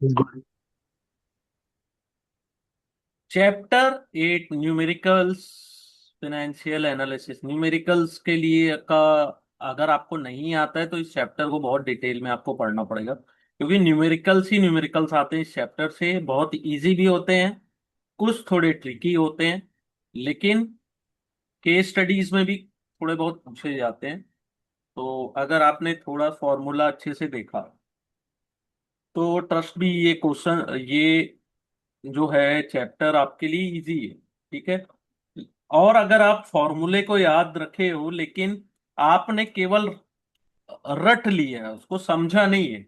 Good. Chapter 8 numericals financial analysis. Numericals के लिए का अगर आपको नहीं आता है तो इस चैप्टर को बहुत डिटेल में आपको पढ़ना पड़ेगा, क्योंकि न्यूमेरिकल्स ही न्यूमेरिकल्स आते हैं इस चैप्टर से। बहुत इजी भी होते हैं, कुछ थोड़े ट्रिकी होते हैं, लेकिन केस स्टडीज में भी थोड़े बहुत पूछे जाते हैं। तो अगर आपने थोड़ा फॉर्मूला अच्छे से देखा तो ट्रस्ट भी ये क्वेश्चन, ये जो है चैप्टर आपके लिए इजी है। ठीक है। और अगर आप फॉर्मूले को याद रखे हो लेकिन आपने केवल रट लिया है, उसको समझा नहीं है।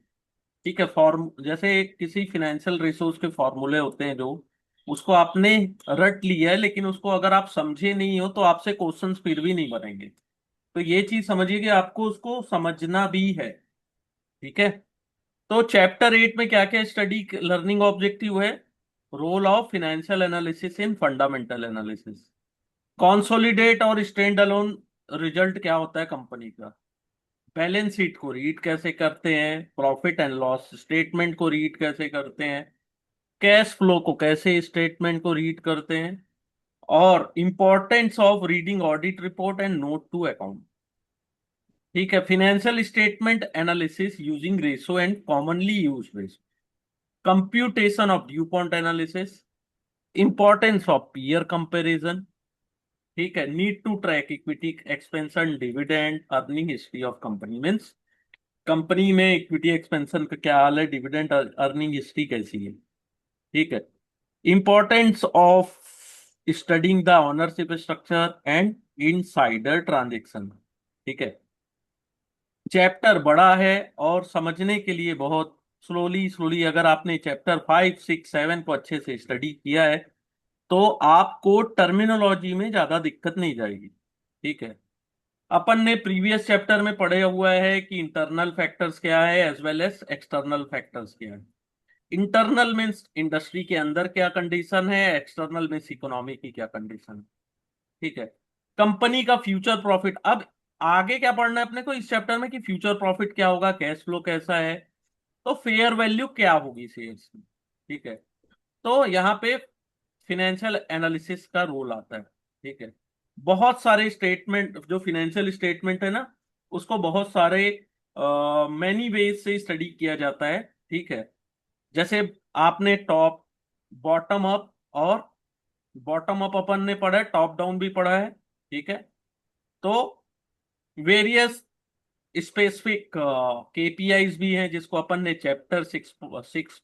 ठीक है। फॉर्म जैसे किसी फिनेंशियल रिसोर्स के फॉर्मूले होते हैं जो, उसको आपने रट लिया है लेकिन उसको अगर आप समझे नहीं हो तो आपसे क्वेश्चंस फिर भी नहीं बनेंगे। तो ये चीज समझिए कि आपको उसको समझना भी है। ठीक है। तो चैप्टर 8 में क्या क्या स्टडी लर्निंग ऑब्जेक्टिव है? Role of financial analysis in fundamental analysis. Consolidate और स्टैंड अलोन रिजल्ट क्या होता है कंपनी का। बैलेंस शीट को रीड कैसे करते हैं, प्रॉफिट एंड लॉस स्टेटमेंट को रीड कैसे करते हैं, कैश फ्लो को कैसे स्टेटमेंट को रीड करते हैं, और importance of reading audit report and note to account. ठीक है। Financial statement analysis using ratio and commonly use ratio. Computation of DuPont analysis. Importance of peer comparison. ठीक है। Need to track equity expansion dividend earning history of company means company में equity expansion का क्या हाल है, dividend earning history कैसी है। ठीक है। Importance of studying the ownership structure and insider transaction. ठीक है। चैप्टर बड़ा है और समझने के लिए बहुत स्लोली स्लोली, अगर आपने चैप्टर 5, 6, 7 को अच्छे से स्टडी किया है तो आपको टर्मिनोलॉजी में ज्यादा दिक्कत नहीं जाएगी। ठीक है। अपन ने प्रीवियस चैप्टर में पढ़े हुआ है कि इंटरनल फैक्टर्स क्या है as well as external factors क्या है। इंटरनल मीन्स इंडस्ट्री के अंदर क्या कंडीशन है, एक्सटर्नल मीन्स इकोनॉमी की क्या कंडीशन है। ठीक है। कंपनी का फ्यूचर प्रॉफिट। अब आगे क्या पढ़ना है अपने को इस चैप्टर में कि फ्यूचर प्रॉफिट क्या होगा, कैश फ्लो कैसा है, तो फेयर वैल्यू क्या होगी शेयर्स की। ठीक है। तो यहाँ पे फिनेंशियल एनालिसिस का रोल आता है। ठीक है। बहुत सारे स्टेटमेंट, जो फिनेंशियल स्टेटमेंट है ना, उसको बहुत सारे मैनी वेज से स्टडी किया जाता है। ठीक है। जैसे आपने टॉप बॉटम अप और बॉटम अप अपन ने पढ़ा है, टॉप डाउन भी पढ़ा है। ठीक है। तो वेरियस स्पेसिफिक केपीआईज भी हैं जिसको अपन ने चैप्टर 6 सिक्स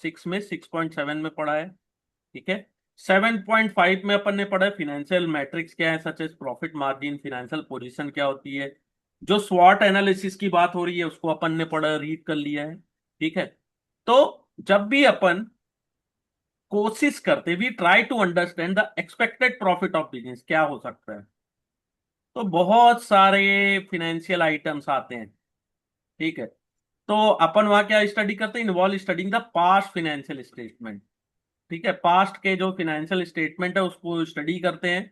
सिक्स में 6.7 में पढ़ा है। ठीक है। 7.5 में अपन ने पढ़ा है फिनेंशियल मैट्रिक्स क्या है, such as profit margin, financial position क्या होती है। जो स्वॉट एनालिसिस की बात हो रही है उसको अपन ने पढ़ा, रीड कर लिया है। ठीक है। तो जब भी अपन कोशिश करते, we try to understand the expected profit of business क्या हो सकता है, तो बहुत सारे फिनेंशियल आइटम्स आते हैं। ठीक है। तो अपन वहां क्या स्टडी करते हैं, involve studying the past financial statement. ठीक है। पास्ट के जो फिनेंशियल स्टेटमेंट है उसको स्टडी करते हैं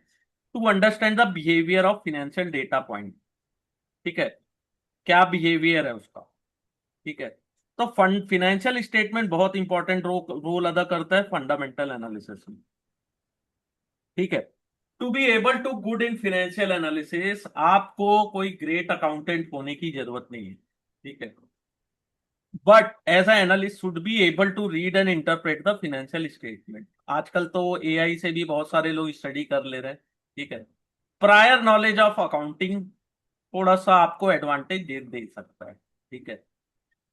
to understand the behaviour of financial data point. ठीक है। क्या बिहेवियर है उसका। ठीक है। तो फंड फिनेंशियल स्टेटमेंट बहुत इंपॉर्टेंट रोल अदा करता है फंडामेंटल एनालिसिस में। ठीक है। To be able to good in financial analysis आपको कोई ग्रेट अकाउंटेंट होने की जरूरत नहीं है। ठीक है। But as a analyst should be able to read and interpret the financial statement. आजकल तो एआई से भी बहुत सारे लोग स्टडी कर ले रहे हैं। ठीक है। प्रायर नॉलेज ऑफ अकाउंटिंग थोड़ा सा आपको एडवांटेज दे सकता है। ठीक है।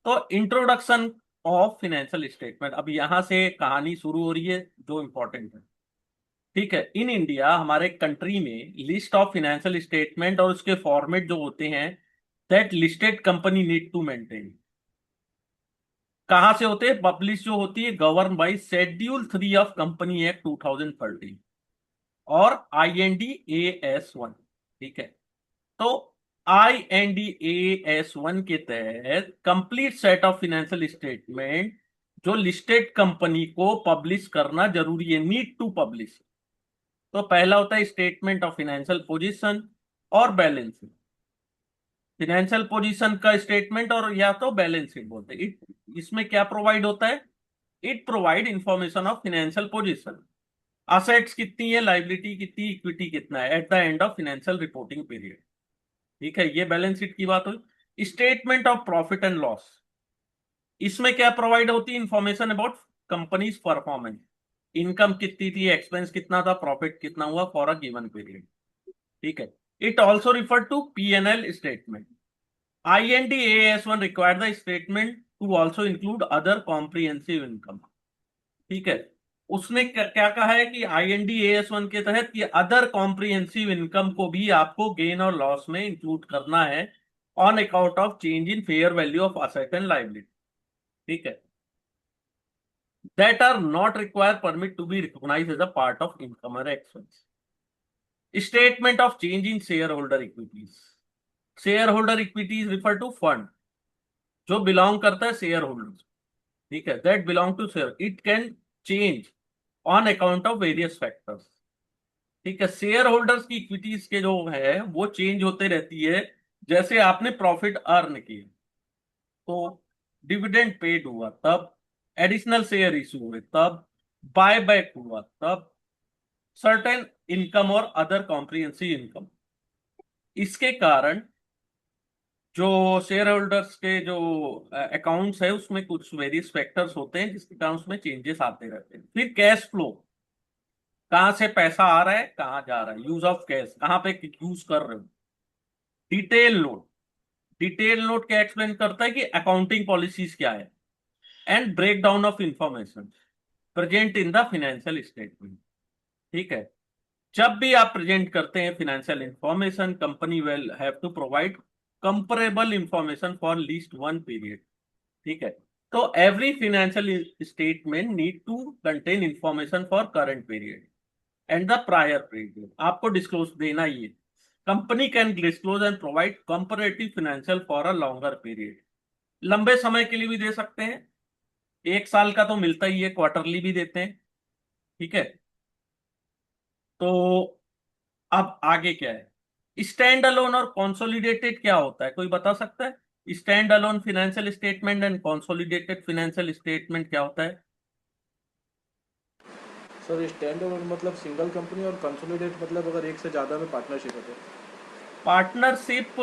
तो इंट्रोडक्शन ऑफ फाइनेंशियल स्टेटमेंट, अब यहां से कहानी शुरू हो रही है जो इंपॉर्टेंट है। ठीक है। इन इंडिया, हमारे कंट्री में लिस्ट ऑफ फाइनेंशियल स्टेटमेंट और उसके फॉर्मेट जो होते हैं, that listed company need to maintain. कहां से होते हैं पब्लिश, जो होती है govern by schedule 3 of company act 2013 और IND AS 1। ठीक है। तो IND AS 1 के तहत complete set of financial statement जो लिस्टेड कंपनी को पब्लिश करना जरूरी है, नीड टू पब्लिश। तो पहला होता है स्टेटमेंट ऑफ फाइनेंशियल पोजीशन और बैलेंस शीट। फाइनेंशियल पोजीशन का स्टेटमेंट और या तो बैलेंस शीट बोलते हैं। इसमें क्या प्रोवाइड होता है, it provide information of financial position, assets कितनी है, लाइबिलिटी कितनी, इक्विटी कितना है at the end of financial reporting period. ठीक है, ये बैलेंस शीट की बात हुई। Statement of profit and loss, इसमें क्या प्रोवाइड होती है, information about companies performance, income कितनी थी, एक्सपेंस कितना था, प्रॉफिट कितना हुआ फॉर अ गिवन पीरियड। ठीक है, it also refer to PNL statement. IND AS 1 require the statement to also include other comprehensive income। ठीक है, उसने क्या कहा है कि IND AS 1 के तहत ये अदर कॉम्प्रिहेंसिव इनकम को भी आपको गेन और लॉस में इंक्लूड करना है on account of change in fair value of asset and liability. ठीक है, that are not require permit to be recognize as a part of income और expense. Statement of change in share holder equities, share holder equities refer to fund जो belong करता है share holder. ठीक है, that belong to share, it can change on account of various factors. ठीक है, share holders की equities के जो है वो चेंज होते रहती है, जैसे आपने प्रॉफिट अर्न किया तो डिविडेंड पेड हुआ तब, एडिशनल शेयर इशू हुए तब, बाय बैक हुआ तब, सर्टेन इनकम और अदर कॉम्प्रिहेंसिव इनकम। इसके कारण जो शेयर होल्डर्स के जो अकाउंट्स है उसमें कुछ वेरियस फैक्टर्स होते हैं जिसके कारण उसमें चेंजेस आते रहते हैं। फिर कैश फ्लो, कहां से पैसा आ रहा है कहां जा रहा है, यूज ऑफ कैश कहां पे यूज कर रहे हो। डिटेल नोट, डिटेल नोट क्या एक्सप्लेन करता है कि अकाउंटिंग पॉलिसीज क्या है, and break down of information present in the financial statement. ठीक है, जब भी आप प्रेजेंट करते हैं financial information, company will have to provide comparable information for least one period. ठीक है, तो every financial statement need to contain information for current period and the prior period, आपको डिस्क्लोज देना ही है। Company can disclose and provide comparative financial for a longer period, लंबे समय के लिए भी दे सकते हैं, एक साल का तो मिलता ही है, क्वार्टरली भी देते हैं। ठीक है, तो अब आगे क्या है, स्टैंड अलोन और कॉन्सोलिडेटेड क्या होता है, कोई बता सकता है? Stand alone financial statement and consolidated financial statement क्या होता है? सर स्टैंड अलोन मतलब सिंगल कंपनी और कंसोलिडेट मतलब अगर एक से ज़्यादा में पार्टनरशिप है तो। पार्टनरशिप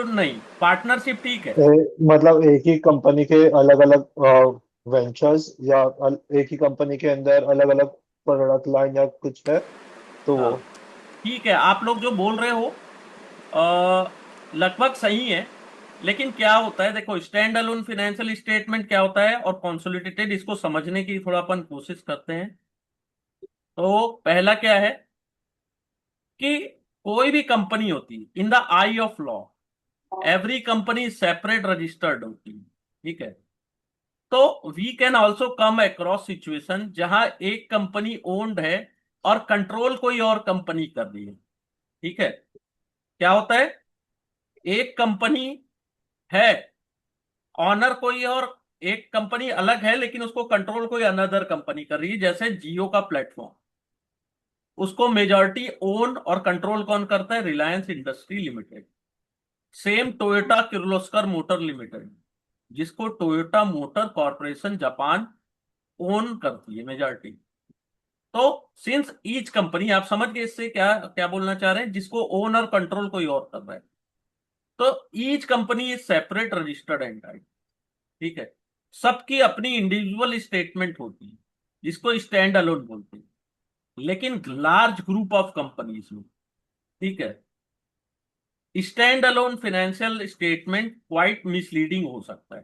नहीं, पार्टनरशिप ठीक है। मतलब एक ही कंपनी के अलग अलग वेंचर्स या एक ही कंपनी के अंदर अलग अलग प्रोडक्ट लाइन या कुछ है तो वो। हाँ ठीक है, आप लोग जो बोल रहे हो अ, लगभग सही है, लेकिन क्या होता है देखो, स्टैंड अलोन फाइनेंशियल स्टेटमेंट क्या होता है और कंसोलिडेटेड, इसको समझने की थोड़ा अपन कोशिश करते हैं। तो पहला क्या है कि कोई भी कंपनी होती है in the eye of law, every company separate registered होती है। ठीक है, तो we can also come across situation जहां एक कंपनी ओन्ड है और कंट्रोल कोई और कंपनी कर रही है। ठीक है, क्या होता है, एक कंपनी है, ऑनर कोई और, एक कंपनी अलग है लेकिन उसको कंट्रोल कोई अनदर कंपनी कर रही है, जैसे जियो का प्लेटफॉर्म, उसको मेजॉरिटी ओन और कंट्रोल कौन करता है, Reliance industry limited. Same Toyota Kirloskar motor limited, जिसको Toyota motor corporation Japan own करती है मेजॉरिटी। तो सिंस ईच कंपनी, आप समझ गए इससे क्या क्या बोलना चाह रहे हैं, जिसको ओन और कंट्रोल कोई और कर रहा है, तो each company is separate registered entity. ठीक है, सबकी अपनी इंडिविजुअल स्टेटमेंट होती है जिसको स्टैंड अलोन बोलते हैं, लेकिन लार्ज ग्रुप ऑफ कंपनीज में। ठीक है, stand alone financial statement quite misleading हो सकता है।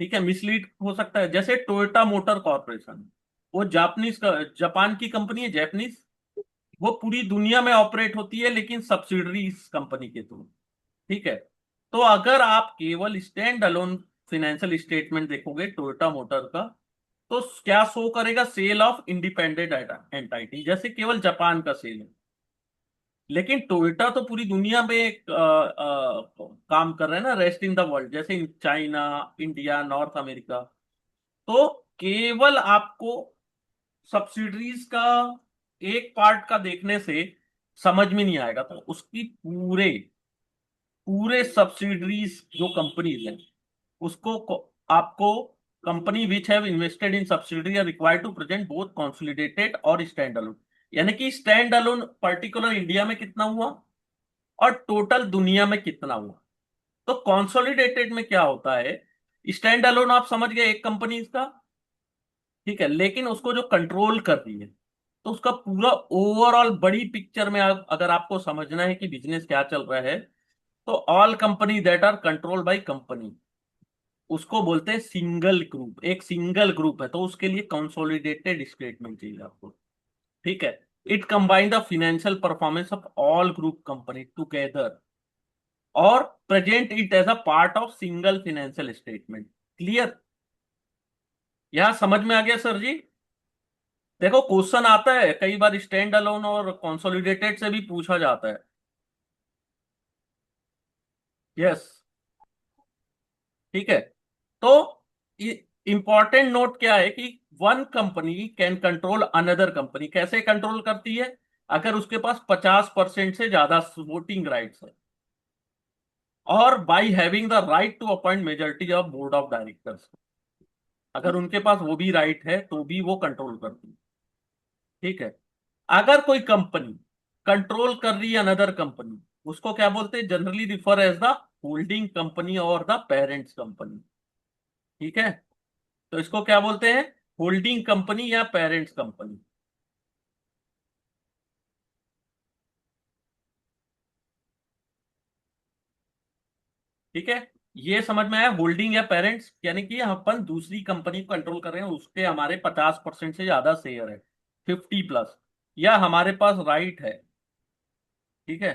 ठीक है, मिसलीड हो सकता है, जैसे टोयोटा मोटर कॉर्पोरेशन, वो जापानीज जापान की कंपनी है, जापानीज, वो पूरी दुनिया में ऑपरेट होती है लेकिन सब्सिडरी इस कंपनी के थ्रू। ठीक है, तो अगर आप केवल स्टैंड अलोन फाइनेंशियल स्टेटमेंट देखोगे टोयोटा मोटर का, तो क्या शो करेगा, सेल ऑफ इंडिपेंडेंट एंटाइटी, जैसे केवल जापान का सेल है। लेकिन टोयोटा तो पूरी दुनिया में काम कर रहे हैं ना, रेस्ट इन द वर्ल्ड, जैसे in China, India, north America. तो केवल आपको सब्सिडरीज का एक पार्ट का देखने से समझ में नहीं आएगा, तो उसकी पूरे पूरे सब्सिडरीज जो कंपनीज हैं उसको आपको company which have invested in subsidiary are required to present both consolidated और स्टैंड अलोन। यानी कि स्टैंड अलोन पर्टिकुलर इंडिया में कितना हुआ और टोटल दुनिया में कितना हुआ। तो कंसोलिडेटेड में क्या होता है, स्टैंड अलोन आप समझ गए एक कंपनी का, ठीक है, लेकिन उसको जो कंट्रोल कर रही है, तो उसका पूरा ओवरऑल बड़ी पिक्चर में अगर आपको समझना है कि बिजनेस क्या चल रहा है, तो all company that are control by company, उसको बोलते हैं सिंगल ग्रुप। एक सिंगल ग्रुप है तो उसके लिए कंसोलिडेटेड स्टेटमेंट चाहिए आपको, ठीक है। It combine the financial performance of all group company together और present it as a part of single financial statement. Clear? यहां समझ में आ गया सर जी? देखो क्वेश्चन आता है कई बार स्टैंड अलोन और कंसोलिडेटेड से भी पूछा जाता है। यस, ठीक है। तो इंपॉर्टेंट नोट क्या है कि one company can control another company. कैसे कंट्रोल करती है? अगर उसके पास 50% से ज्यादा वोटिंग राइट्स है और by having the right to appoint majority of board of directors. अगर उनके पास वो भी राइट है तो भी वो कंट्रोल करती है, ठीक है। अगर कोई कंपनी कंट्रोल कर रही है अनदर कंपनी, उसको क्या बोलते हैं? Generally refer as the holding company और द पेरेंट्स कंपनी, ठीक है। तो इसको क्या बोलते हैं? होल्डिंग कंपनी या पेरेंट्स कंपनी, ठीक है। ये समझ में आया? होल्डिंग या पेरेंट्स यानी कि अपन दूसरी कंपनी को कंट्रोल कर रहे हैं, उसके हमारे 50% से ज्यादा शेयर है, 50+, या हमारे पास राइट है, ठीक है।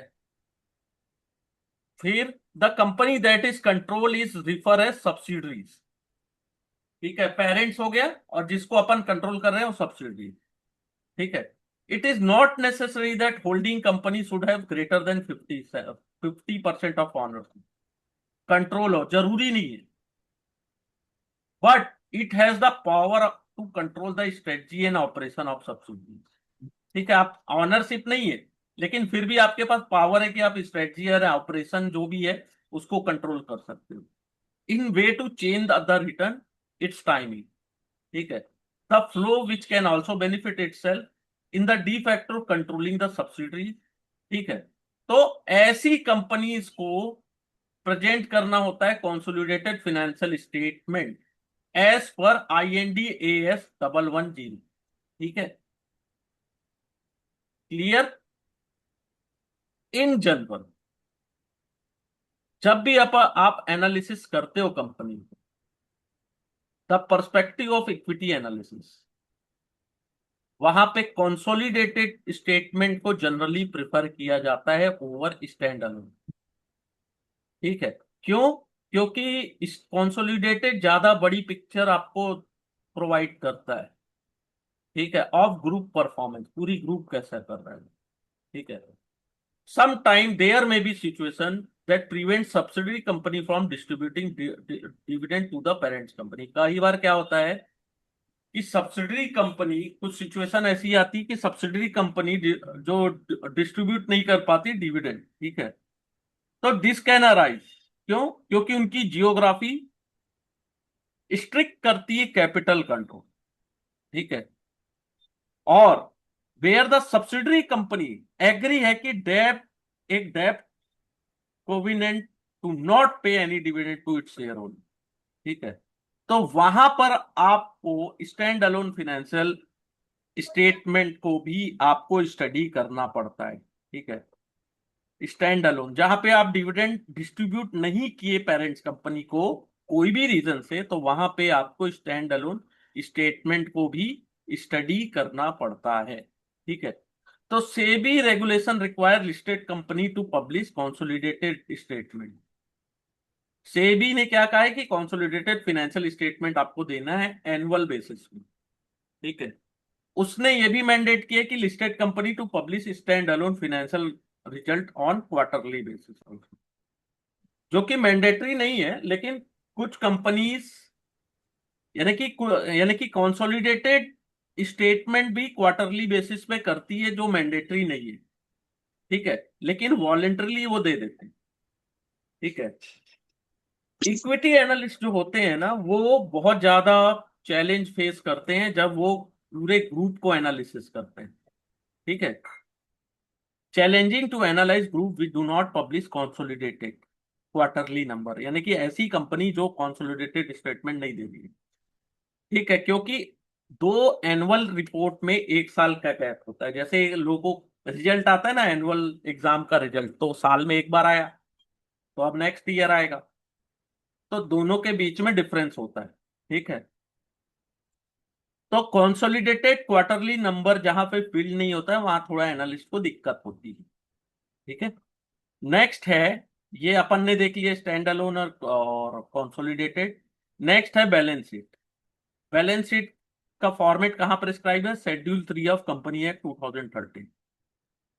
फिर the company that is control is refer as subsidiaries, ठीक है। पेरेंट्स हो गया और जिसको अपन कंट्रोल कर रहे हैं वो सब्सिडरी, ठीक है। It is not necessary that holding company should have greater than 50% of owners. Control हो जरूरी नहीं है, but it has the power to control the strategy and operation of subsidiary, ठीक है। आप ऑनरशिप नहीं है लेकिन फिर भी आपके पास पावर है कि आप स्ट्रेटजी और ऑपरेशन जो भी है उसको कंट्रोल कर सकते हो। In way to change the return, its timing, ठीक है। The flow which can also benefit itself in the de factor controlling the subsidiary, ठीक है। तो ऐसी कंपनीज को प्रेजेंट करना होता है consolidated financial statement as per IND AS 110, ठीक है। क्लियर? इन जनरल जब भी आप एनालिसिस करते हो company, the perspective of equity analysis, वहां पे कंसोलिडेटेड स्टेटमेंट को जनरली प्रेफर किया जाता है ओवर स्टैंड अलोन, ठीक है। क्यों? क्योंकि इस कंसोलिडेटेड ज्यादा बड़ी पिक्चर आपको प्रोवाइड करता है, ठीक है, ऑफ ग्रुप परफॉर्मेंस, पूरी ग्रुप कैसा कर रहा है, ठीक है। Sometime there may be situation that prevent subsidiary company from distributing dividend to the parent company। कई बार क्या होता है कि सब्सिडरी कंपनी, कुछ सिचुएशन ऐसी आती है कि सब्सिडरी कंपनी जो डिस्ट्रीब्यूट नहीं कर पाती डिविडेंड, ठीक है। तो दिस कैन अराइज, क्यों? क्योंकि उनकी जियोग्राफी स्ट्रिक्ट करती है कैपिटल कंट्रोल, ठीक है। और where the subsidiary company agree है कि डेब्ट, एक डेब्ट covenant to not pay any dividend to its share holder, ठीक है। तो वहां पर आपको स्टैंड अलोन फाइनेंशियल स्टेटमेंट को भी आपको स्टडी करना पड़ता है, ठीक है। स्टैंड अलोन जहां पे आप डिविडेंड डिस्ट्रीब्यूट नहीं किए पेरेंट्स कंपनी को कोई भी रीजन से, तो वहां पे आपको स्टैंड अलोन स्टेटमेंट को भी स्टडी करना पड़ता है, ठीक है। तो SEBI regulation require listed company to publish consolidated statement. SEBI ने क्या कहा है कि कंसोलिडेटेड फाइनेंशियल स्टेटमेंट आपको देना है एनुअल बेसिस में, ठीक है। उसने ये भी मैंडेट किया कि listed company to publish standalone financial result on quarterly basis, जो कि मैंडेटरी नहीं है, लेकिन कुछ कंपनीज यानी कि कंसोलिडेटेड स्टेटमेंट भी क्वार्टरली बेसिस पे करती है, जो मैंडेटरी नहीं है, ठीक है, लेकिन वॉलेंटरली वो दे देते हैं, ठीक है। इक्विटी एनालिस्ट जो होते हैं ना, वो बहुत ज्यादा चैलेंज फेस करते हैं जब वो पूरे ग्रुप को एनालिसिस करते हैं। ठीक है। Challenging to analyse group we do not publish consolidated quarterly number, यानी कि ऐसी कंपनी जो कॉन्सोलिडेटेड स्टेटमेंट नहीं दे रही है। ठीक है, क्योंकि दो एनुअल रिपोर्ट में एक साल का गैप होता है। जैसे लोगों रिजल्ट आता है ना, एनुअल एग्जाम का रिजल्ट तो साल में एक बार आया, तो अब नेक्स्ट ईयर आएगा, तो दोनों के बीच में डिफरेंस होता है। ठीक है। तो कंसोलिडेटेड क्वार्टरली नंबर जहां पे फील्ड नहीं होता है, वहां थोड़ा एनालिस्ट को दिक्कत होती है। ठीक है। नेक्स्ट है, ये अपन ने देख लिया स्टैंड अलोन और कंसोलिडेटेड। नेक्स्ट है बैलेंस शीट। बैलेंस शीट का फॉर्मेट कहां प्रिस्क्राइब है? Schedule 3 of company act 2013।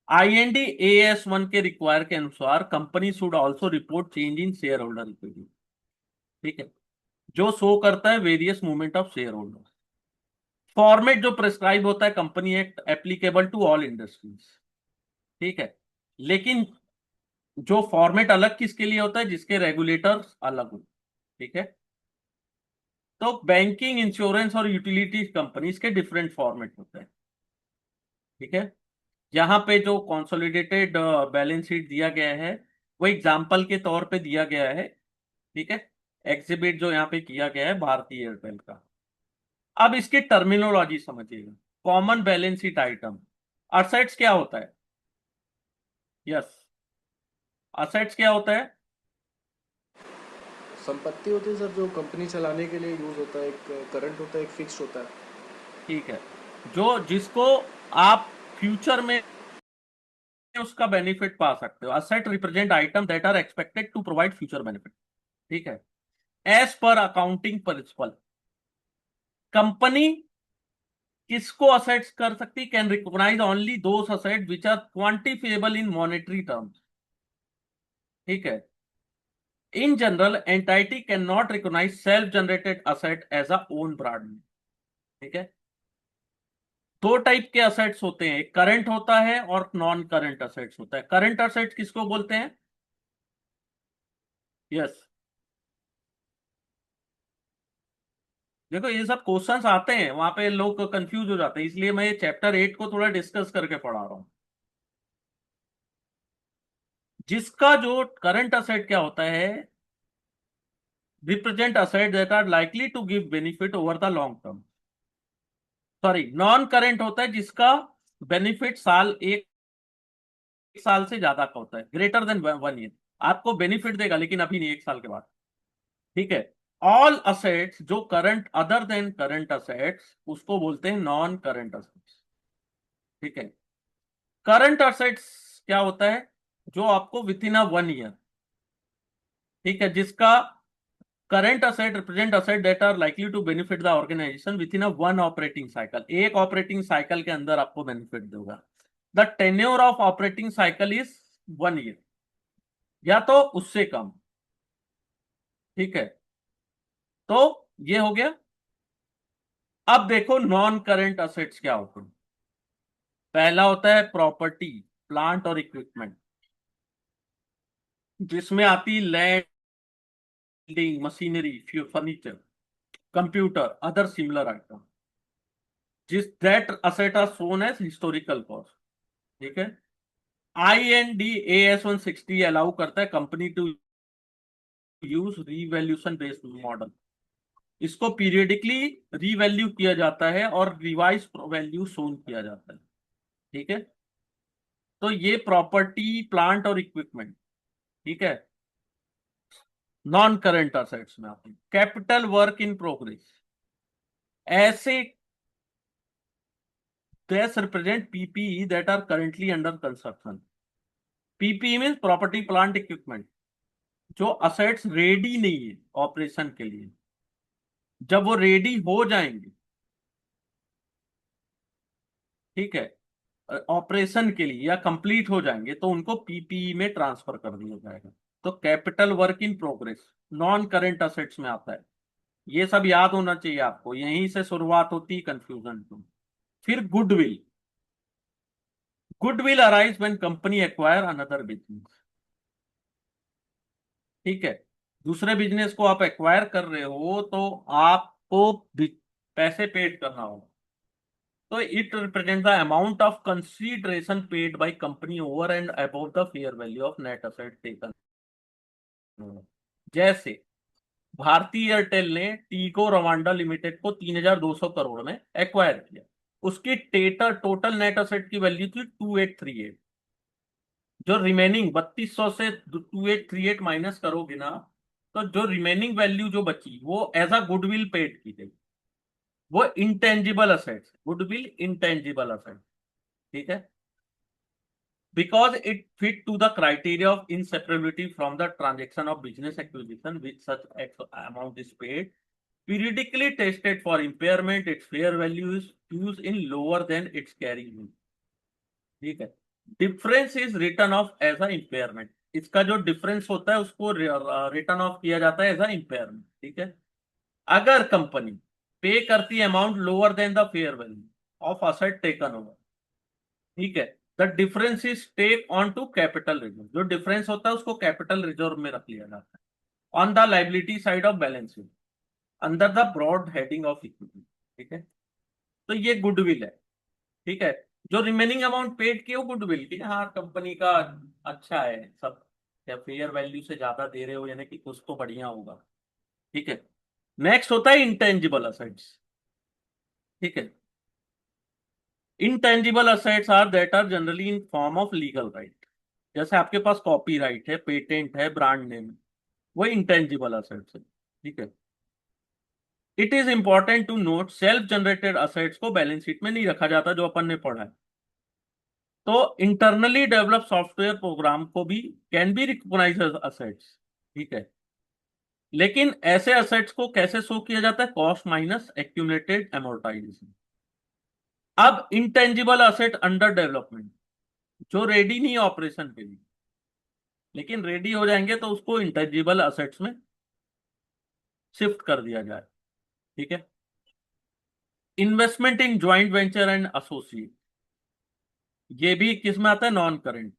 IND AS1 के रिक्वायर के अनुसार company should also report change in share holder equity. ठीक है, जो शो करता है various movement of shareholder. Format जो प्रिस्क्राइब होता है company act applicable to all industries. ठीक है, लेकिन जो फॉर्मेट अलग किसके लिए होता है? जिसके रेगुलेटर्स अलग हो। ठीक है। तो बैंकिंग, इंश्योरेंस और यूटिलिटी कंपनीज के डिफरेंट फॉर्मेट होते हैं। ठीक है। यहाँ पे जो कंसोलिडेटेड बैलेंस शीट दिया गया है, वो एग्जाम्पल के तौर पे दिया गया है। ठीक है। एग्जिबिट जो यहाँ पे किया गया है भारतीय एयरटेल का। अब इसकी टर्मिनोलॉजी समझिएगा। Common balance sheet item. Assets क्या होता है? यस, असेट्स क्या होता है? संपत्ति होती है सर, जो कंपनी चलाने के लिए यूज होता है। एक करंट होता है, एक फिक्स्ड होता है। ठीक है, जो जिसको आप फ्यूचर में उसका बेनिफिट पा सकते हो। Asset represent item that are expected to provide future benefit. ठीक है। As per accounting principle, company किसको असेट्स कर सकती? Can recognise only those asset which are quantifiable in monetary terms. ठीक है। In general entity can not recognise self generated asset as a own brand. ठीक है। दो टाइप के assets होते हैं, एक करंट होता है और नॉन करंट असेट्स होता है। करंट असेट्स किसको बोलते हैं? यस, देखो ये सब क्वेश्चंस आते हैं, वहां पे लोग कंफ्यूज हो जाते हैं, इसलिए मैं ये चैप्टर 8 को थोड़ा डिस्कस करके पढ़ा रहा हूं। जिसका जो करंट असेट क्या होता है? Represent asset that are likely to give benefit over the long term. Sorry, non current होता है जिसका बेनिफिट एक साल से ज्यादा का होता है, ग्रेटर देन 1 ईयर। आपको बेनिफिट देगा लेकिन अभी नहीं, एक साल के बाद। ठीक है। ऑल असेट्स जो current other than current assets, उसको बोलते हैं नॉन करंट असेट्स। ठीक है। करंट असेट्स क्या होता है? जो आपको विथ इन अ 1 ईयर। ठीक है, जिसका current asset represent asset that are likely to benefit the organisation within a 1 operating cycle. एक ऑपरेटिंग साइकिल के अंदर आपको बेनिफिट देगा। The tenure of operating cycle is 1 year या तो उससे कम। ठीक है, तो ये हो गया। अब देखो नॉन करंट असेट्स क्या होते हैं। पहला होता है प्रॉपर्टी, प्लांट और इक्विपमेंट, जिसमें आती land, building, machinery, furniture, computer, other similar item, जिस that asset are shown as historical cost. ठीक है। IND AS 160 अलाउ करता है company to use revaluation based model. इसको पीरियडिकली रीवैल्यू किया जाता है और रिवाइज वैल्यू शोन किया जाता है। ठीक है। तो ये प्रॉपर्टी, प्लांट और इक्विपमेंट, ठीक है, नॉन करंट असेट्स में आते हैं। कैपिटल वर्क इन प्रोग्रेस, ऐसे this represent PPE that are currently under construction. PPE means property plant equipment, जो असेट्स रेडी नहीं है ऑपरेशन के लिए। जब वो रेडी हो जाएंगे, ठीक है, ऑपरेशन के लिए या कंप्लीट हो जाएंगे, तो उनको पीपीई में ट्रांसफर कर दिया जाएगा। तो capital work in progress non current assets में आता है। ये सब याद होना चाहिए आपको, यहीं से शुरुआत होती है कंफ्यूजन की। फिर goodwill. Goodwill arise when company acquire another business. ठीक है। दूसरे बिजनेस को आप एक्वायर कर रहे हो तो आपको पैसे पेड करना होगा। तो it represent the amount of consideration paid by company over and above the fair value of net asset taken. जैसे भारती एयरटेल ने टीको रवांडा लिमिटेड को 3,200 करोड़ में एक्वायर किया। उसकी टोटल नेट असेट की वैल्यू थी 2838। जो रिमेनिंग 3200 से 2838 माइनस करोगे ना, तो जो रिमेनिंग वैल्यू जो बची वो एज अ गुडविल पेड की गई। वो intangible assets, goodwill intangible asset, ठीक है। Because it fit to the criteria of inseparability from the transaction of business acquisition, which such amount is paid, periodically tested for impairment, its fair value is used in lower than its carrying value, ठीक है। Difference is return of as a impairment. इसका जो difference होता है उसको return of किया जाता है एज अ इम्पेयरमेंट, ठीक है। अगर कंपनी पे करती amount lower than the fair value of asset taken over, ठीक है, the difference is take on to capital reserve. जो डिफरेंस होता है उसको कैपिटल रिजर्व में रख लिया जाता है on the liability side of balance sheet under the broad heading of equity, ठीक है। तो ये गुडविल है, ठीक है। जो रिमेनिंग अमाउंट पेड की वो गुडविल की, हाँ कंपनी का अच्छा है सब, या फेयर वैल्यू से ज्यादा दे रहे हो यानी कि कुछ तो बढ़िया होगा, ठीक है। नेक्स्ट होता है इंटेंजिबल असेट्स, ठीक है। Intangible assets are that are generally in form of legal right. जैसे आपके पास कॉपीराइट है, पेटेंट है, ब्रांड नेम है, वो इंटेंजिबल असेट्स है, ठीक है। It is important to note self generated assets को बैलेंस शीट में नहीं रखा जाता, जो अपन ने पढ़ा है। तो इंटरनली डेवलप सॉफ्टवेयर प्रोग्राम को भी कैन बी रिकॉग्नाइज असेट्स, ठीक है। लेकिन ऐसे असेट्स को कैसे शो किया जाता है? Cost minus accumulated amortisation. अब इंटेंजिबल असेट अंडर डेवलपमेंट, जो रेडी नहीं है ऑपरेशन के लिए, लेकिन रेडी हो जाएंगे तो उसको इंटेंजिबल असेट्स में शिफ्ट कर दिया जाए, ठीक है। Investment in joint venture and associate, ये भी किस में आता है? Non current.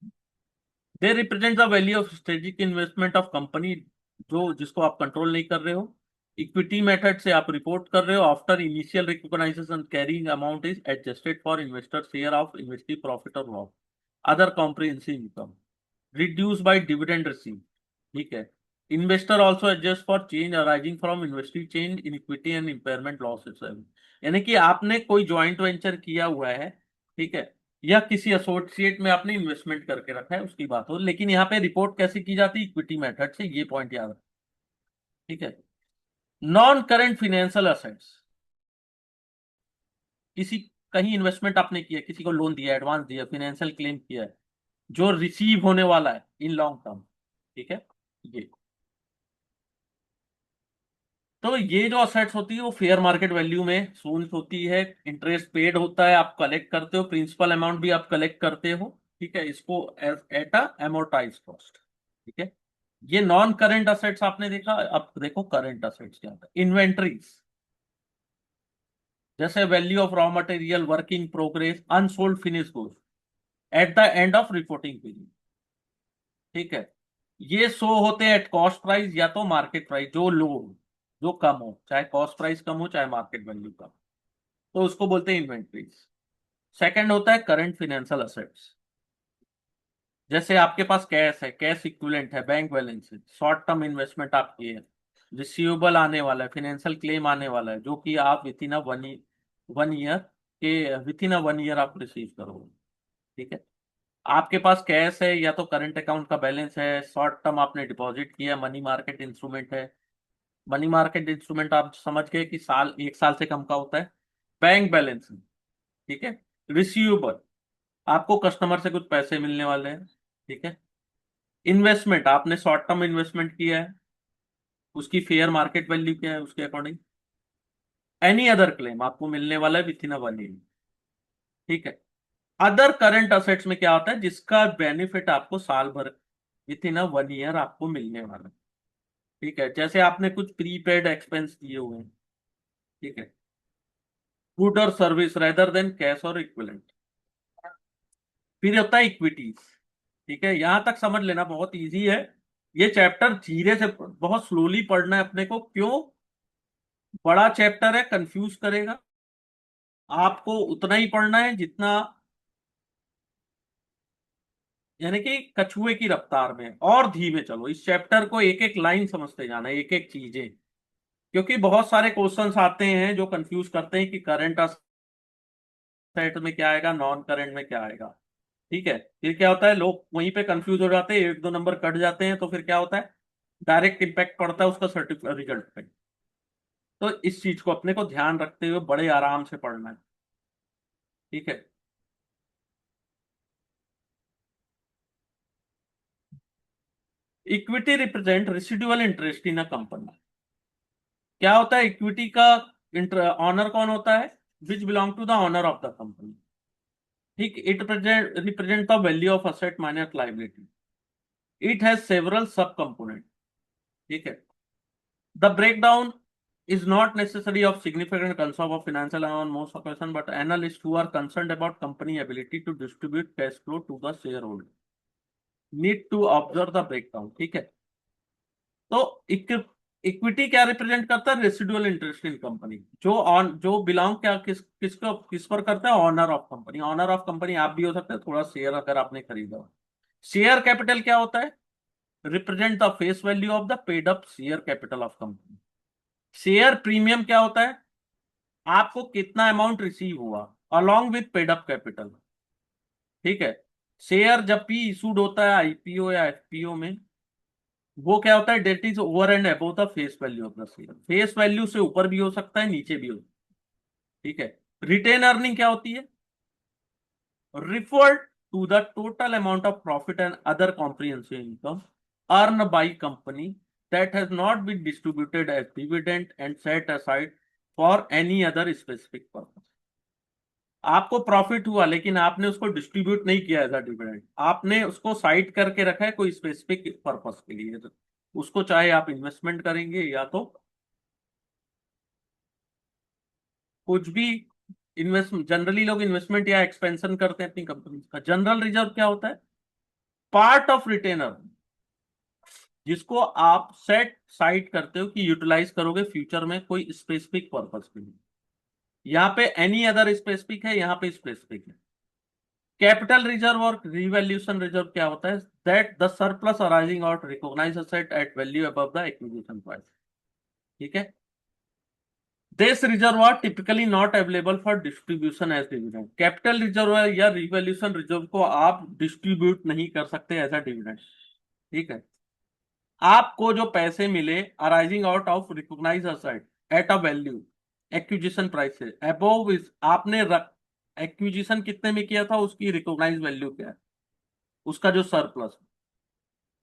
They represent the value of strategic investment of company, जो जिसको आप कंट्रोल नहीं कर रहे हो। इक्विटी मेथड से आप रिपोर्ट कर रहे हो। After initial recognition carrying amount is adjusted for investor share of investing profit और loss, other comprehensive income, reduce by dividend receive, ठीक है। Investor also adjust for change arising from investing change in equity and impairment losses. यानी कि आपने कोई joint venture किया हुआ है, ठीक है, या किसी एसोसिएट में आपने इन्वेस्टमेंट करके रखा है, उसकी बात हो, लेकिन यहाँ पे रिपोर्ट कैसे की जाती है? इक्विटी मेथड से, ये पॉइंट याद रखो, ठीक है। नॉन करेंट फिनेंशियल असेट्स, किसी कहीं इन्वेस्टमेंट आपने किया, किसी को लोन दिया, एडवांस दिया, फाइनेंशियल क्लेम किया है, जो रिसीव होने वाला है इन लॉन्ग टर्म, ठीक है। ये तो ये जो असेट्स होती है वो फेयर मार्केट वैल्यू में शून्य होती है। इंटरेस्ट पेड होता है, आप कलेक्ट करते हो, प्रिंसिपल अमाउंट भी आप कलेक्ट करते हो, ठीक है। इसको एट अ एमोर्टाइज कॉस्ट, ठीक है। ये नॉन करेंट असेट्स आपने देखा। अब देखो करंट असेट्स क्या होता है। इन्वेंट्रीज, जैसे value of raw material, work in progress, unsold finish goods at the end of reporting period, ठीक है। ये शो होते हैं एट कॉस्ट प्राइस या तो मार्केट प्राइस, जो लो, जो कम हो, चाहे कॉस्ट प्राइस कम हो चाहे मार्केट वैल्यू कम, तो उसको बोलते हैं इन्वेंट्रीज। सेकंड होता है करंट फाइनेंशियल असेट्स, जैसे आपके पास कैश है, कैश इक्विवेलेंट है, बैंक बैलेंस है, शॉर्ट टर्म इन्वेस्टमेंट आपकी है, रिसीवेबल आने वाला है, फाइनेंशियल क्लेम आने वाला है, जो कि आप विथ इन वन ईयर के विथ इन वन ईयर आप रिसीव करोगे, ठीक है। आपके पास कैश है या तो करंट अकाउंट का बैलेंस है, शॉर्ट टर्म आपने डिपॉजिट किया, मनी मार्केट इंस्ट्रूमेंट है। मनी मार्केट इंस्ट्रूमेंट आप समझ गए कि साल, एक साल से कम का होता है। बैंक बैलेंस, ठीक है। रिसीवेबल, आपको कस्टमर से कुछ पैसे मिलने वाले हैं, ठीक है। इन्वेस्टमेंट, आपने शॉर्ट टर्म इन्वेस्टमेंट किया है, उसकी फेयर मार्केट वैल्यू क्या है उसके अकॉर्डिंग। एनी अदर क्लेम, आपको मिलने वाला है विथ इन वन ईयर, ठीक है। अदर करंट असेट्स में क्या होता है? जिसका बेनिफिट आपको साल भर विथ इन वन ईयर आपको मिलने वाला है, ठीक है। जैसे आपने कुछ प्रीपेड एक्सपेंस दिए हुए हैं, ठीक है। गुड और सर्विस रेदर देन कैश और इक्विवेलेंट। फिर होता है इक्विटीज, ठीक है। यहां तक समझ लेना, बहुत इजी है। ये चैप्टर धीरे से बहुत स्लोली पढ़ना है अपने को। क्यों? बड़ा चैप्टर है, कंफ्यूज करेगा। आपको उतना ही पढ़ना है जितना, यानी कि कछुए की रफ्तार में, और धीमे चलो। इस चैप्टर को एक एक लाइन समझते जाना, एक एक चीजें। क्योंकि बहुत सारे क्वेश्चंस आते हैं जो कंफ्यूज करते हैं कि करंट असेट में क्या आएगा, नॉन करंट में क्या आएगा। ठीक है, फिर क्या होता है, लोग वहीं पे कंफ्यूज हो जाते हैं, एक दो नंबर कट जाते हैं, तो फिर क्या होता है, डायरेक्ट इम्पैक्ट पड़ता है उसका सर्टिफिकेट रिजल्ट पे। तो इस चीज को अपने को ध्यान रखते हुए बड़े आराम से पढ़ना है। ठीक है। Equity represent residual interest in a company. क्या होता है इक्विटी का? ऑनर कौन होता है? Which belong to the owner of the company. ठीक, it represent the value of asset minus liability. It has several sub component. ठीक है। The breakdown is not necessary of significant concern of financial on most occasion, but analysts who are concerned about company ability to distribute cash flow to the shareholder need to observe the breakdown। ठीक है। तो equity क्या represent करता है? Residual interest in company. जो belong क्या किस पर करता है? Owner of company. Owner of company आप भी हो सकते हैं, थोड़ा शेयर अगर आपने खरीदा हो। शेयर कैपिटल क्या होता है? Represent the face value of the paid up share capital of company. Share premium क्या होता है? आपको कितना अमाउंट रिसीव हुआ along with paid up capital. ठीक है। शेयर जब भी इशूड होता है आईपीओ या एफपीओ में, वो क्या होता है? Debt is over and above the face value of the share. Face value से ऊपर भी हो सकता है, नीचे भी हो सकता है। ठीक है। रिटेन अर्निंग क्या होती है? Refer to the total amount of profit and other comprehensive income earn by company that has not been distributed as dividend and set aside for any other specific purpose. आपको profit हुआ लेकिन आपने उसको distribute नहीं किया as a dividend, आपने उसको side करके रखा है कोई स्पेसिफिक पर्पस के लिए। तो उसको चाहे आप इन्वेस्टमेंट करेंगे या तो कुछ भी इन्वेस्टमेंट, जनरली लोग इन्वेस्टमेंट या एक्सपेंशन करते हैं अपनी कंपनी का। जनरल रिजर्व क्या होता है? पार्ट ऑफ रिटेनर, जिसको आप सेट साइड करते हो कि यूटिलाइज करोगे फ्यूचर में कोई स्पेसिफिक पर्पस के लिए। यहाँ पे एनी अदर स्पेसिफिक है, यहाँ पे स्पेसिफिक है। कैपिटल रिजर्व और रिवैल्यूएशन रिजर्व क्या होता है? That the surplus arising out recognise asset at value above the acquisition price. ठीक है। This reserve are typically not available for distribution as dividend. Capital reserve या रिवैल्यूएशन रिजर्व को आप distribute नहीं कर सकते एज अ डिविडेंड। ठीक है। आपको जो पैसे मिले arising out of recognise asset at a value acquisition price से अबव, इज आपने एक्विजिशन कितने में किया था, उसकी रिकॉग्नाइज वैल्यू क्या है, उसका जो surplus.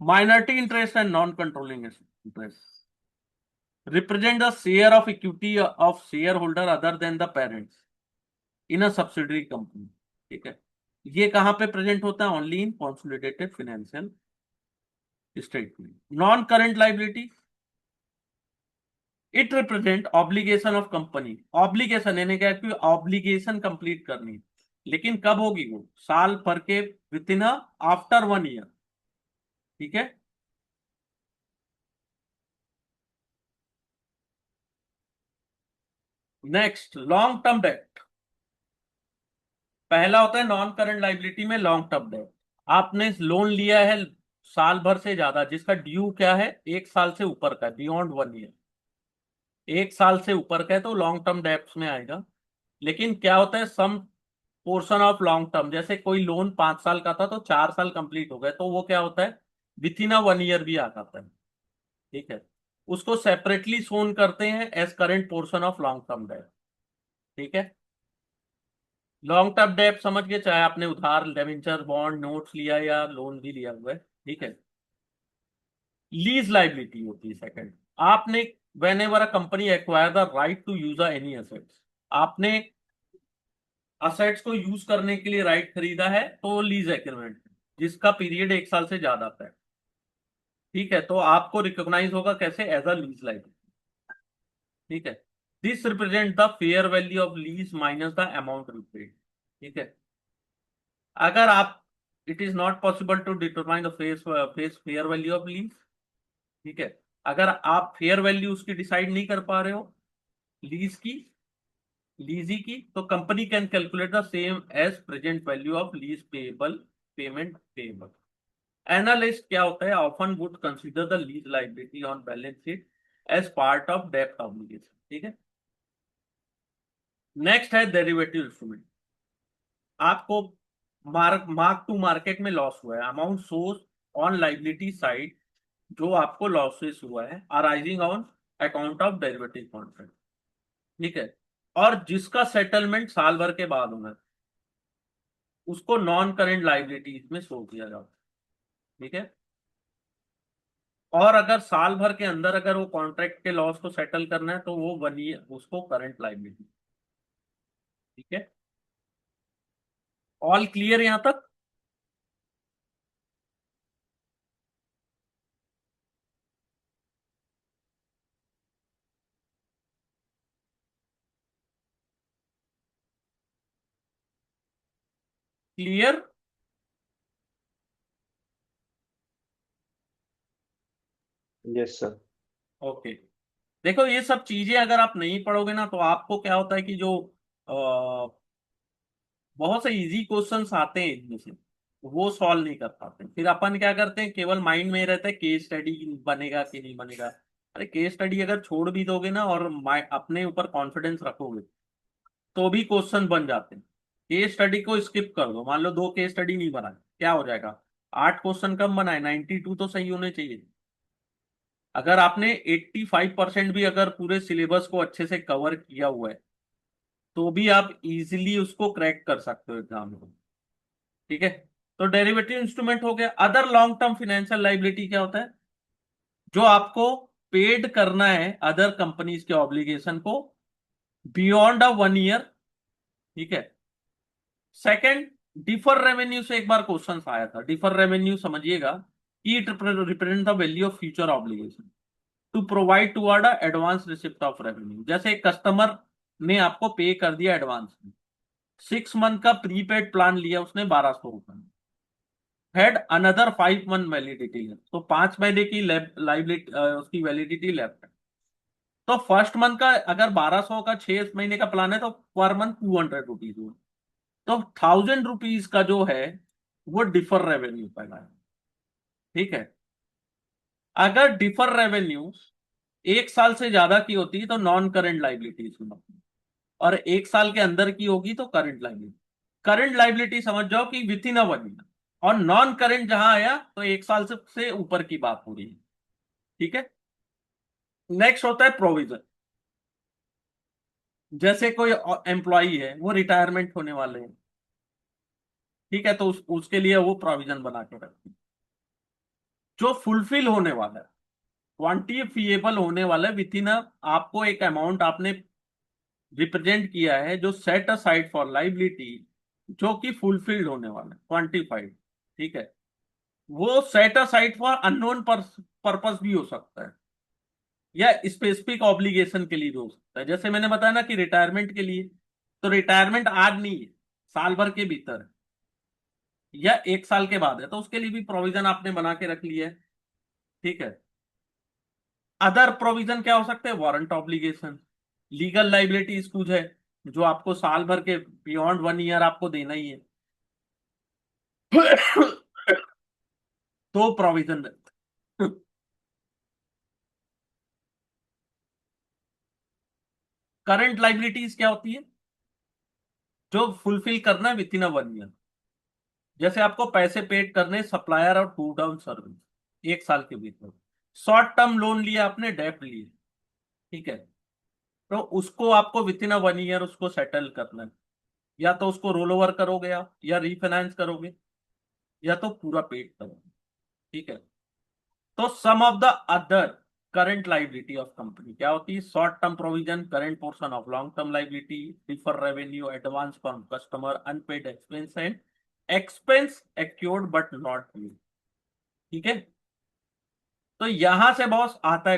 Minority interest and non controlling interest represent the share of equity of share holder other than the parents in a subsidiary company. ठीक है। ये कहां पे प्रेजेंट होता है? Only in consolidated financial statement. Non current liability, it represent obligation of company. Obligation यानी क्या कि ऑब्लिगेशन कंप्लीट करनी है, लेकिन कब होगी वो? साल भर के विद इन आफ्टर 1 ईयर। ठीक है। Next, long term date. पहला होता है नॉन करंट लाइबिलिटी में लॉन्ग टर्म डेट। आपने लोन लिया है साल भर से ज्यादा, जिसका ड्यू क्या है, 1 साल से ऊपर का, बियॉन्ड 1 ईयर। 1 साल से ऊपर का है तो लॉन्ग टर्म डेट्स में आएगा। लेकिन क्या होता है, some portion of long term, जैसे कोई लोन 5 साल का था तो 4 साल कंप्लीट हो गए, तो वो क्या होता है, विथ इन अ 1 ईयर भी आ जाता है। ठीक है। उसको सेपरेटली शोन करते हैं as current portion of long term debt. ठीक है। लॉन्ग टर्म डेट समझ गए, चाहे आपने उधार डिबेंचर बॉन्ड नोट्स लिया या लोन भी लिया हुआ है। ठीक है। लीज लाइबिलिटी होती है सेकंड। आपने whenever a company acquire the right to use any assets, आपने असेट्स को यूज करने के लिए राइट खरीदा है तो लीज एग्रीमेंट, जिसका पीरियड 1 साल से ज्यादा था। ठीक है। तो आपको रिकॉग्नाइज होगा कैसे? As a lease liability. ठीक है। This represent the fair value of lease minus the amount repaid. ठीक है। अगर आप, it is not possible to determine the face fair value of lease, ठीक है, अगर आप फेयर वैल्यू उसकी डिसाइड नहीं कर पा रहे हो लीज की, लीजी की, तो company can calculate the same as present value of lease payable, payment payable. Analyst क्या होता है, often would consider the lease liability on balance sheet as part of डेब्ट ऑब्लिगेशन। ठीक है, नेक्स्ट है डेरिवेटिव इंस्ट्रूमेंट। आपको मार्क टू मार्केट में loss हुआ है, amount source on liability side जो आपको लॉसेस हुआ है arising on account of derivative contract. ठीक है, और जिसका सेटलमेंट साल भर के बाद होना है उसको नॉन करेंट लाइबिलिटीज में शो किया जाता है। ठीक है, और अगर साल भर के अंदर अगर वो कॉन्ट्रैक्ट के लॉस को सेटल करना है तो वो बनी उसको करंट लाइबिलिटी। ठीक है, ऑल क्लियर यहां तक? क्लियर? Yes sir. ओके, देखो ये सब चीजें अगर आप नहीं पढ़ोगे ना तो आपको क्या होता है कि जो बहुत से इजी क्वेश्चंस आते हैं इनमें से वो सॉल्व नहीं कर पाते, फिर अपन क्या करते हैं केवल माइंड में रहता है केस स्टडी बनेगा कि नहीं बनेगा। अरे केस स्टडी अगर छोड़ भी दोगे ना और अपने ऊपर कॉन्फिडेंस रखोगे तो भी क्वेश्चन बन जाते हैं। केस स्टडी को स्किप कर दो, मान लो 2 केस स्टडी नहीं बनाए, क्या हो जाएगा, 8 क्वेश्चन कम बनाए, 92 तो सही होने चाहिए। अगर आपने 85% भी अगर पूरे सिलेबस को अच्छे से कवर किया हुआ है तो भी आप इजीली उसको क्रैक कर सकते हो एग्जाम में। ठीक है, तो डेरिवेटिव इंस्ट्रूमेंट हो गया। Other long term financial liability क्या होता है, जो आपको पेड करना है अदर कंपनीज के ऑब्लिगेशन को बियॉन्ड अ 1 ईयर। ठीक है, सेकंड, डिफर रेवेन्यू से एक बार क्वेश्चन आया था, डिफर रेवेन्यू समझिएगा कि it represent the value of future obligation to provide toward a advance receipt of revenue. जैसे एक कस्टमर ने आपको पे कर दिया एडवांस में, 6 मंथ का प्रीपेड प्लान लिया उसने 1200 रुपए में, हैड अनदर 5 मंथ वैलिडिटी है, तो 5 महीने की लाइबिलिटी उसकी वैलिडिटी लेफ्ट है। तो फर्स्ट मंथ का अगर 1200 का 6 महीने का प्लान है तो पर मंथ 200 रुपीज हुआ, तो 1000 रुपीज का जो है वो डिफर रेवेन्यू पैदा है। ठीक है, अगर डिफर रेवेन्यू 1 साल से ज्यादा की होती है तो नॉन करंट लाइबिलिटीज में, और 1 साल के अंदर की होगी तो करंट लाइबिलिटी। करंट लाइबिलिटी समझ जाओ कि विथ इन अ 1 ईयर, और नॉन करंट जहां आया तो 1 साल से ऊपर की बात हो रही है। ठीक है, नेक्स्ट होता है प्रोविजन। जैसे कोई एम्प्लॉई है वो रिटायरमेंट होने वाले हैं, ठीक है, तो उसके लिए वो प्रोविजन बना के रखती है। जो फुलफिल होने वाला है, क्वांटिफिएबल होने वाला है विथ इन अ, आपको एक अमाउंट आपने रिप्रेजेंट किया है जो सेट असाइड फॉर लाइबिलिटी, जो कि फुलफिल्ड होने वाला है, क्वांटिफाइड। ठीक है, वो set aside for unknown purpose भी हो सकता है या स्पेसिफिक ऑब्लिगेशन के लिए भी हो सकता है। जैसे मैंने बताया ना कि रिटायरमेंट के लिए, तो रिटायरमेंट आज नहीं है, साल भर के भीतर है या 1 साल के बाद है, तो उसके लिए भी प्रोविजन आपने बना के रख लिया है। ठीक है, अदर प्रोविजन क्या हो सकते हैं, वारंट ऑब्लिगेशन, लीगल लाइबिलिटीज कुछ है जो आपको साल भर के बियॉन्ड 1 ईयर आपको देना ही है तो प्रोविजन। करंट लाइबिलिटीज क्या होती है, जो फुलफिल करना है विद इन अ 1 ईयर। जैसे आपको पैसे पेड करने सप्लायर और टू डाउन सर्विस 1 साल के भीतर, शॉर्ट टर्म लोन लिया आपने, डेप्ट लिए, ठीक है, तो उसको आपको विद इन अ 1 ईयर उसको सेटल करना है, या तो उसको रोल ओवर करोगे आप, या रीफाइनेंस करोगे, या तो पूरा पेड करोगे। ठीक है, तो sum of the other current liability of company क्या होती है, short term provision, current portion of long term liability, defer revenue, advance from customer, unpaid expense and expense accrued but not due. ठीक है, तो यहां से बॉस आता है